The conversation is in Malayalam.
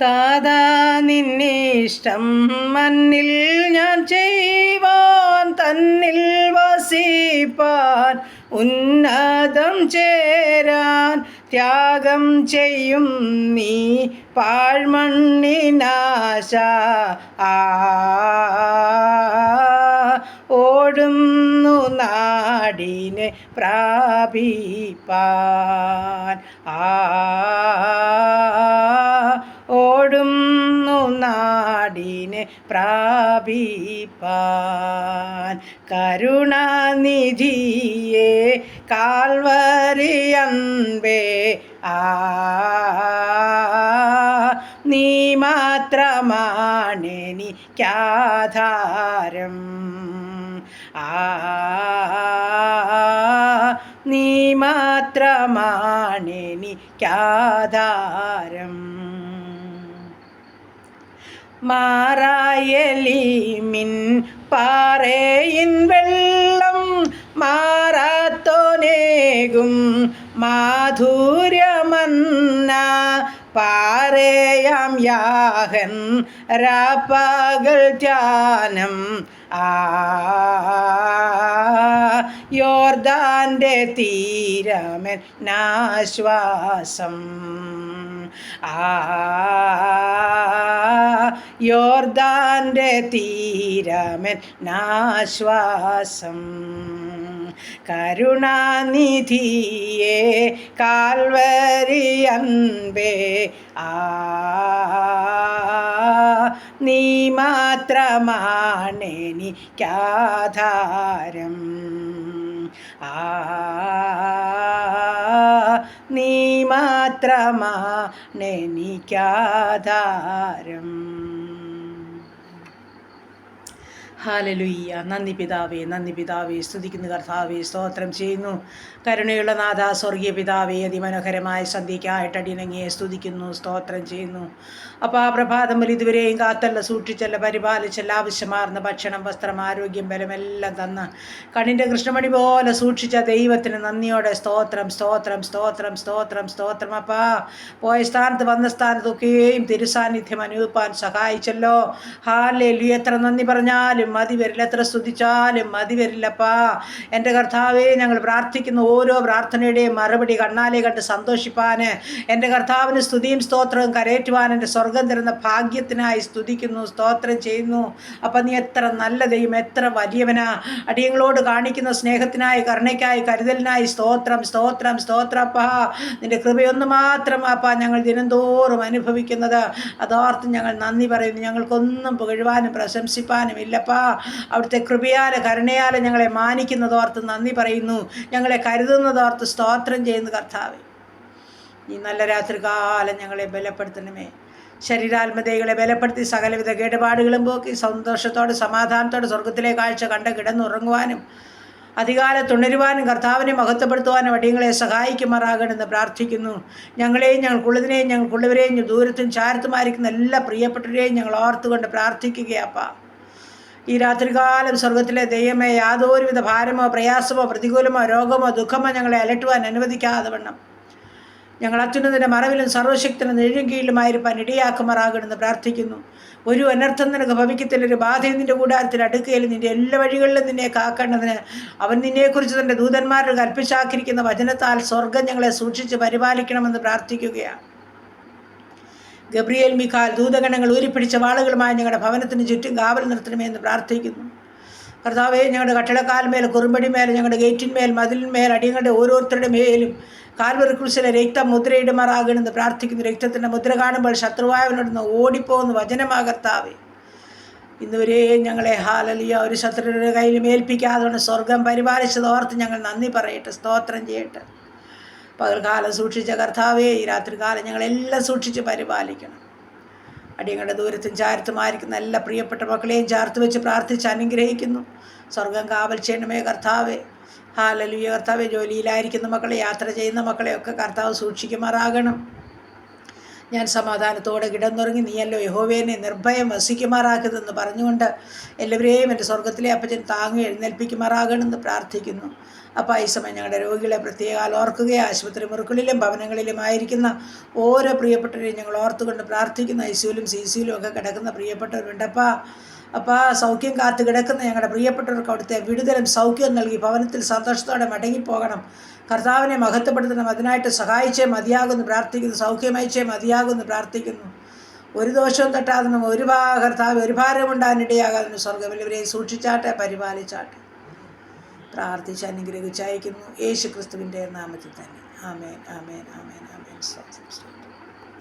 താതാ നിന്നിഷ്ടം മണ്ണിൽ ഞാൻ ചെയ്യുവാൻ, തന്നിൽ വസിപ്പാൻ, ഉന്നതം ചേരാൻ ത്യാഗം ചെയ്യും നീ പാഴ്മണ്ണിനാശ. ഓടുന്നു നാടിനെ പ്രാപിപ്പാൻ, ഓടുന്നു നാടിനെ പ്രാപിപ്പാൻ. കരുണാനിധിയെ കാൽവരി അൻപേ, നീ മാത്രമാണെനിക്കാധാരം, നീ മാത്രമാണെനിക്കാധാരം. മാറായലിമിൻ പാറയിൻ വെള്ളം മാറാത്തോനേകും മാധുര്യമന്ന, പാറയാം യാഹൻ രാപ്പകൽ ധ്യാനം, യോർദാന്റെ തീരമൻ നാശ്വാസം, യോർദാന്റെ തീരമൻ നാശ്വാസം. കരുണാനിധിയെ കാൽവരി അൻപേ, നീ മാത്രമാണെനിക്കാധാരം, നീ മാത്രമാണെനിക്കാധാരം. ഹല്ലേലൂയ. നന്ദി പിതാവേ, നന്ദി പിതാവേ, സ്തുതിക്കുന്നു കർത്താവേ, സ്തോത്രം ചെയ്യുന്നു. കരുണയുള്ള നാഥ സ്വർഗീയ പിതാവേ, അതിമനോഹരമായ സന്ധ്യയ്ക്കായിട്ട് അടിയനങ്ങിയെ സ്തുതിക്കുന്നു, സ്തോത്രം ചെയ്യുന്നു. അപ്പോൾ ആ പ്രഭാതം മുതൽ ഇതുവരെയും കാത്തല്ല, സൂക്ഷിച്ചല്ല, പരിപാലിച്ചല്ല, ആവശ്യമാർന്ന ഭക്ഷണം, വസ്ത്രം, ആരോഗ്യം, ബലമെല്ലാം തന്ന് കണ്ണിൻ്റെ കൃഷ്ണമണി പോലെ സൂക്ഷിച്ച ദൈവത്തിന് നന്ദിയോടെ സ്തോത്രം, സ്തോത്രം, സ്തോത്രം, സ്തോത്രം, സ്തോത്രം. അപ്പാ പോയ സ്ഥാനത്ത് വന്ന സ്ഥാനത്തൊക്കെയും തിരുസാന്നിധ്യം അനുഭവിപ്പാൻ സഹായിച്ചല്ലോ. ഹല്ലേലൂയ. എത്ര നന്ദി പറഞ്ഞാലും മതി വരില്ല, എത്ര സ്തുതിച്ചാലും മതി വരില്ലപ്പാ. എൻ്റെ കർത്താവേ, ഞങ്ങൾ പ്രാർത്ഥിക്കുന്ന ഓരോ പ്രാർത്ഥനയുടെയും മറുപടി കണ്ണാലെ കണ്ട് സന്തോഷിപ്പാൻ, എൻ്റെ കർത്താവിന് സ്തുതിയും സ്തോത്രവും കരേറ്റുവാൻ എൻ്റെ സ്വർഗം തരുന്ന ഭാഗ്യത്തിനായി സ്തുതിക്കുന്നു, സ്തോത്രം ചെയ്യുന്നു. അപ്പം നീ എത്ര നല്ല ദൈവം, എത്ര വലിയവനാ. അടിയങ്ങളോട് കാണിക്കുന്ന സ്നേഹത്തിനായി, കരുണയ്ക്കായി, കരുതലിനായി സ്തോത്രം, സ്തോത്രം, സ്തോത്രപ്പാ. നിൻ്റെ കൃപയൊന്നു മാത്രം അപ്പാ ഞങ്ങൾ ദിനംതോറും അനുഭവിക്കുന്നത്. അതോർത്ത് ഞങ്ങൾ നന്ദി പറയുന്നു. ഞങ്ങൾക്കൊന്നും പുകഴുവാനും പ്രശംസിപ്പാനും ഇല്ലപ്പാ. അവിടുത്തെ കൃപയാലെ, കരുണയാലെ ഞങ്ങളെ മാനിക്കുന്നതോർത്ത് നന്ദി പറയുന്നു. ഞങ്ങളെ കരുതുന്നതോർത്ത് സ്തോത്രം ചെയ്യുന്നു കർത്താവേ. ഈ നല്ല രാത്രികാലം ഞങ്ങളെ ബലപ്പെടുത്തണമേ. ശരീരാത്മതകളെ ബലപ്പെടുത്തി സകലവിധ കേടുപാടുകളും പോക്കി സന്തോഷത്തോടെ സമാധാനത്തോടെ സ്വർഗത്തിലെ കാഴ്ച കണ്ട് കിടന്നുറങ്ങുവാനും അധികാലത്തുണരുവാനും കർത്താവിനെ മഹത്വപ്പെടുത്തുവാനും അടിയങ്ങളെ സഹായിക്കുമാറാകണമെന്ന് പ്രാർത്ഥിക്കുന്നു. ഞങ്ങളെയും ഞങ്ങൾക്കുള്ളതിനെയും ഞങ്ങൾക്കുള്ളവരെയും ദൂരത്തും ചാരത്തുമായിരിക്കുന്ന എല്ലാ പ്രിയപ്പെട്ടവരെയും ഞങ്ങൾ ഓർത്തുകൊണ്ട് പ്രാർത്ഥിക്കുകയപ്പാ. ഈ രാത്രികാലം സ്വർഗത്തിലെ ദൈവമേ, യാതൊരുവിധ ഭാരമോ പ്രയാസമോ പ്രതികൂലമോ രോഗമോ ദുഃഖമോ ഞങ്ങളെ അലട്ടുവാൻ അനുവദിക്കാതെ വണ്ണം ഞങ്ങൾ അത്യുന്നതിൻ്റെ മറവിലും സർവശക്തിനും നിഴലും കീഴിലുമായിരിക്കാൻ ഇടയാക്കുമാറാകണമെന്ന് പ്രാർത്ഥിക്കുന്നു. ഒരു അനർത്ഥം നിനക്ക് ഭവിക്കത്തില്ല, ഒരു ബാധയും നിൻ്റെ കൂടാരത്തിൽ അടുക്കുകയിൽ നിൻ്റെ എല്ലാ വഴികളിലും നിന്നെ കാക്കേണ്ടതിന് അവൻ നിന്നെക്കുറിച്ച് തൻ്റെ ദൂതന്മാരോട് കൽപ്പിച്ചാക്കിയിരിക്കുന്ന വചനത്താൽ സ്വർഗം ഞങ്ങളെ സൂക്ഷിച്ച് പരിപാലിക്കണമെന്ന് പ്രാർത്ഥിക്കുകയാണ്. ഗബ്രിയേൽ, മിഖാൽ ദൂതഗണങ്ങൾ ഊരിപ്പിടിച്ച വാളുകളുമായി ഞങ്ങളുടെ ഭവനത്തിന് ചുറ്റും കാവൽ നിർത്തണമേ എന്ന് പ്രാർത്ഥിക്കുന്നു. കർത്താവേ, ഞങ്ങളുടെ കട്ടിളക്കാൽമേൽ, കുറുമ്പടിമേൽ, ഞങ്ങളുടെ ഗേറ്റിന്മേൽ, മതിലിന്മേൽ, അടിയങ്ങളുടെ ഓരോരുത്തരുടെ മേലും കാൽവറി ക്രൂശിലെ രക്തം മുദ്രയിടുമാറാകണമെന്ന് പ്രാർത്ഥിക്കുന്നു. രക്തത്തിൻ്റെ മുദ്ര കാണുമ്പോൾ ശത്രുവായവനോടൊന്ന് ഓടിപ്പോകുന്ന വചനമാ കർത്താവേ. ഇന്നുവരെ ഞങ്ങളെ ഹല്ലേലൂയ ഒരു ശത്രുവിൻ്റെ കയ്യിലും ഏൽപ്പിക്കാതെ സ്വർഗം പരിപാലിച്ചതോർത്ത് ഞങ്ങൾ നന്ദി പറയട്ടെ, സ്തോത്രം ചെയ്യട്ടെ. പകൽക്കാലം സൂക്ഷിച്ച കർത്താവേ, ഈ രാത്രികാലം ഞങ്ങളെല്ലാം സൂക്ഷിച്ച് പരിപാലിക്കണം. അടിയങ്ങളുടെ ദൂരത്തും ചാരത്തുമായിരിക്കുന്ന എല്ലാ പ്രിയപ്പെട്ട മക്കളെയും ചേർത്ത് വെച്ച് പ്രാർത്ഥിച്ച് അനുഗ്രഹിക്കുന്നു. സ്വർഗം കാവൽ ചെയ്യണമേ കർത്താവേ. ഹല്ലേലൂയ. കർത്താവേ, ജോലിയിലായിരിക്കുന്ന മക്കളെ, യാത്ര ചെയ്യുന്ന മക്കളെയൊക്കെ കർത്താവ് സൂക്ഷിക്കുമാറാകണം. ഞാൻ സമാധാനത്തോടെ കിടന്നുറങ്ങി, നീയല്ലോ യഹോവേനെ നിർഭയം വസിക്കുമാറാക്കതെന്ന് പറഞ്ഞുകൊണ്ട് എല്ലാവരെയും എൻ്റെ സ്വർഗത്തിലെ അപ്പച്ചൻ താങ്ങി എഴുന്നേൽപ്പിക്കുമാറാകണമെന്ന് പ്രാർത്ഥിക്കുന്നു. അപ്പോൾ ഈ സമയം ഞങ്ങളുടെ രോഗികളെ പ്രത്യേകം ഓർക്കുകയും ആശുപത്രി മുറികളിലും ഭവനങ്ങളിലും ആയിരിക്കുന്ന ഓരോ പ്രിയപ്പെട്ടവരെയും ഞങ്ങൾ ഓർത്തുകൊണ്ട് പ്രാർത്ഥിക്കുന്ന. ഐസിയുലും സിസിയിലും ഒക്കെ കിടക്കുന്ന പ്രിയപ്പെട്ടവരുണ്ടപ്പാ. അപ്പോൾ സൗഖ്യം കാത്ത് കിടക്കുന്ന ഞങ്ങളുടെ പ്രിയപ്പെട്ടവർക്ക് അവിടുത്തെ വിടുതലും സൗഖ്യം നൽകി ഭവനത്തിൽ സന്തോഷത്തോടെ മടങ്ങിപ്പോകണം. കർത്താവിനെ മഹത്വപ്പെടുത്തണം. അതിനായിട്ട് സഹായിച്ചേ മതിയാകുമെന്ന് പ്രാർത്ഥിക്കുന്നു. സൗഖ്യമയച്ചേ മതിയാകുമെന്ന് പ്രാർത്ഥിക്കുന്നു. ഒരു ദോഷവും തട്ടാതെന്നും കർത്താവ് ഒരു ഭാരമുണ്ടാകാനിടയാകാതെന്നും സ്വർഗ്ഗം സൂക്ഷിച്ചാട്ടെ, പരിപാലിച്ചാട്ടെ. പ്രാർത്ഥിച്ച് അനുഗ്രഹിച്ചയക്കുന്നു യേശു ക്രിസ്തുവിൻ്റെ നാമത്തിൽ തന്നെ. ആമേൻ, ആമേൻ, ആമേൻ, ആമേൻ.